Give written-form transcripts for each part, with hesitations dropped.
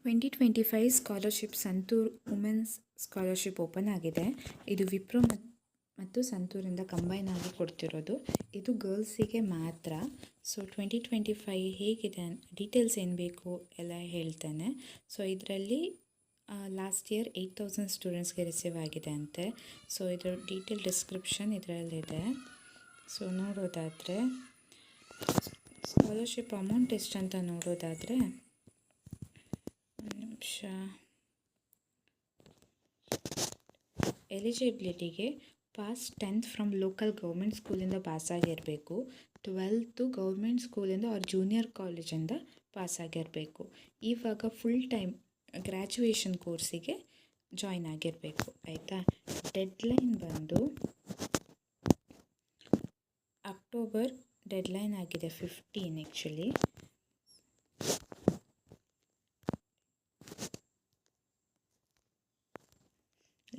2025 scholarship Santoor women's scholarship open ಆಗಿದೆ. ಇದು ವಿಪ್ರೋ ಮತ್ತು ಸಂತೂರಿಂದ ಕಂಬೈನ್ ಆಗಿ ಕೊಡ್ತಿರೋದು. ಇದು ಗರ್ಲ್ಸಿಗೆ ಮಾತ್ರ. ಸೊ 2025 ಹೇಗಿದೆ ಡೀಟೇಲ್ಸ್ ಏನು ಬೇಕು ಎಲ್ಲ ಹೇಳ್ತೇನೆ. ಸೊ ಇದರಲ್ಲಿ ಲಾಸ್ಟ್ ಇಯರ್ 8,000 ಸ್ಟೂಡೆಂಟ್ಸ್ಗೆ ರಿಸೀವ್ ಆಗಿದೆ ಅಂತೆ. ಸೊ ಇದರ ಡೀಟೇಲ್ ಡಿಸ್ಕ್ರಿಪ್ಷನ್ ಇದರಲ್ಲಿದೆ. ಸೊ ನೋಡೋದಾದರೆ ಸ್ಕಾಲರ್ಶಿಪ್ ಅಮೌಂಟ್ ಎಷ್ಟು ಅಂತ ನೋಡೋದಾದರೆ ಎಲಿಜಿಬಿಲಿಟಿಗೆ pass 10th from local government ಸ್ಕೂಲಿಂದ ಪಾಸಾಗಿರಬೇಕು. 12th ಗೌರ್ಮೆಂಟ್ ಸ್ಕೂಲಿಂದ ಅವ್ರ ಜೂನಿಯರ್ ಕಾಲೇಜಿಂದ ಪಾಸಾಗಿರಬೇಕು. ಇವಾಗ ಫುಲ್ ಟೈಮ್ ಗ್ರ್ಯಾಜುಯೇಷನ್ ಕೋರ್ಸಿಗೆ ಜಾಯ್ನ್ ಆಗಿರಬೇಕು. ಆಯಿತಾ? ಡೆಡ್ಲೈನ್ ಬಂದು ಅಕ್ಟೋಬರ್ ಡೆಡ್ಲೈನ್ ಆಗಿದೆ 15 actually.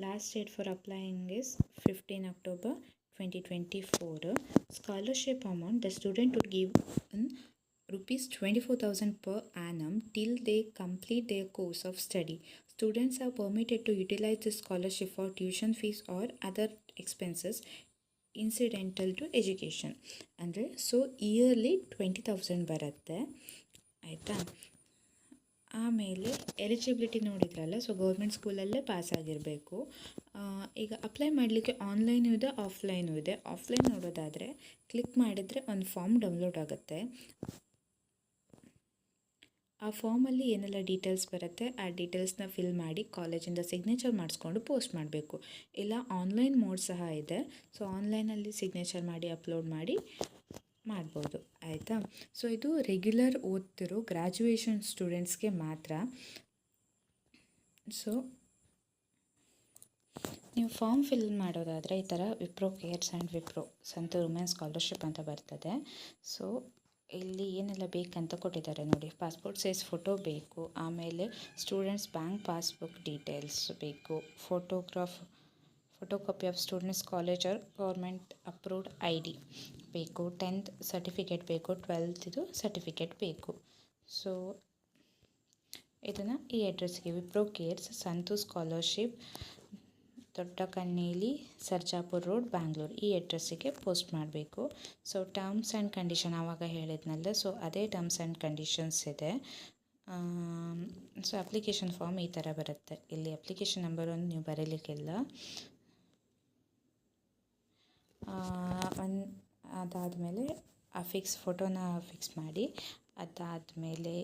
Last date for applying is 15 October 2024. Scholarship amount, the student would give rupees 24,000 per annum till they complete their course of study. Students are permitted to utilize the scholarship for tuition fees or other expenses incidental to education. ಅಂದರೆ so yearly 20,000 ಬರುತ್ತೆ. ಆಯಿತಾ? ಆಮೇಲೆ eligibility ನೋಡಿದ್ರಲ್ಲ, so government ಸ್ಕೂಲಲ್ಲೇ pass ಆಗಿರಬೇಕು. ಈಗ apply ಮಾಡಲಿಕ್ಕೆ online ಇದೆ, offline ಇದೆ. ಆಫ್ಲೈನ್ ನೋಡೋದಾದರೆ ಕ್ಲಿಕ್ ಮಾಡಿದರೆ ಒಂದು ಫಾರ್ಮ್ ಡೌನ್ಲೋಡ್ ಆಗುತ್ತೆ. ಆ ಫಾರ್ಮಲ್ಲಿ ಏನೆಲ್ಲ ಡೀಟೇಲ್ಸ್ ಬರುತ್ತೆ ಆ ಡೀಟೇಲ್ಸ್ನ ಫಿಲ್ ಮಾಡಿ ಕಾಲೇಜಿಂದ ಸಿಗ್ನೇಚರ್ ಮಾಡಿಸ್ಕೊಂಡು ಪೋಸ್ಟ್ ಮಾಡಬೇಕು. ಇಲ್ಲ ಆನ್ಲೈನ್ ಮೋಡ್ ಸಹ ಇದೆ. ಸೊ ಆನ್ಲೈನಲ್ಲಿ ಸಿಗ್ನೇಚರ್ ಮಾಡಿ ಅಪ್ಲೋಡ್ ಮಾಡಿ ಮಾಡ್ಬೋದು. ಆಯಿತಾ? ಸೊ ಇದು ರೆಗ್ಯುಲರ್ ಓದ್ತಿರೋ ಗ್ರ್ಯಾಜುಯೇಷನ್ ಸ್ಟೂಡೆಂಟ್ಸ್ಗೆ ಮಾತ್ರ. ಸೊ ನೀವು ಫಾರ್ಮ್ ಫಿಲ್ ಮಾಡೋದಾದರೆ ಈ ಥರ Wipro cares and Wipro Santoor women's scholarship ಅಂತ ಬರ್ತದೆ. ಸೊ ಇಲ್ಲಿ ಏನೆಲ್ಲ ಬೇಕಂತ ಕೊಟ್ಟಿದ್ದಾರೆ ನೋಡಿ. ಪಾಸ್ಪೋರ್ಟ್ ಸೈಜ್ ಫೋಟೋ ಬೇಕು, ಆಮೇಲೆ ಸ್ಟೂಡೆಂಟ್ಸ್ ಬ್ಯಾಂಕ್ ಪಾಸ್ಬುಕ್ ಡೀಟೇಲ್ಸ್ ಬೇಕು, photocopy of students college or government approved ID ಬೇಕು, 10th ಸರ್ಟಿಫಿಕೇಟ್ ಬೇಕು, 12th ಸರ್ಟಿಫಿಕೇಟ್ ಬೇಕು. ಸೊ ಇದನ್ನು ಈ ಅಡ್ರೆಸ್ಗೆ ವಿಪ್ರೋ ಕೇರ್ಸ್ ಸಂತೂರ್ ಸ್ಕಾಲರ್ಶಿಪ್, ದೊಡ್ಡ ಕಣ್ಣೇಲಿ, ಸರ್ಜಾಪುರ್ ರೋಡ್, ಬ್ಯಾಂಗ್ಳೂರು, ಈ ಅಡ್ರೆಸ್ಸಿಗೆ ಪೋಸ್ಟ್ ಮಾಡಬೇಕು. ಸೊ ಟರ್ಮ್ಸ್ ಆ್ಯಂಡ್ ಕಂಡೀಷನ್ ಆವಾಗ ಹೇಳಿದ್ನಲ್ಲ, ಸೊ ಅದೇ ಟರ್ಮ್ಸ್ ಆ್ಯಂಡ್ ಕಂಡೀಷನ್ಸ್ ಇದೆ. ಸೊ ಅಪ್ಲಿಕೇಶನ್ ಫಾರ್ಮ್ ಈ ಥರ ಬರುತ್ತೆ. ಇಲ್ಲಿ ಅಪ್ಲಿಕೇಶನ್ ನಂಬರ್ ಒಂದು ನೀವು ಬರೀಲಿಕ್ಕಿಲ್ಲ. ಅದಾದಮೇಲೆ ಆ ಫೋಟೋನ ಫಿಕ್ಸ್ ಮಾಡಿ, ಅದಾದಮೇಲೆ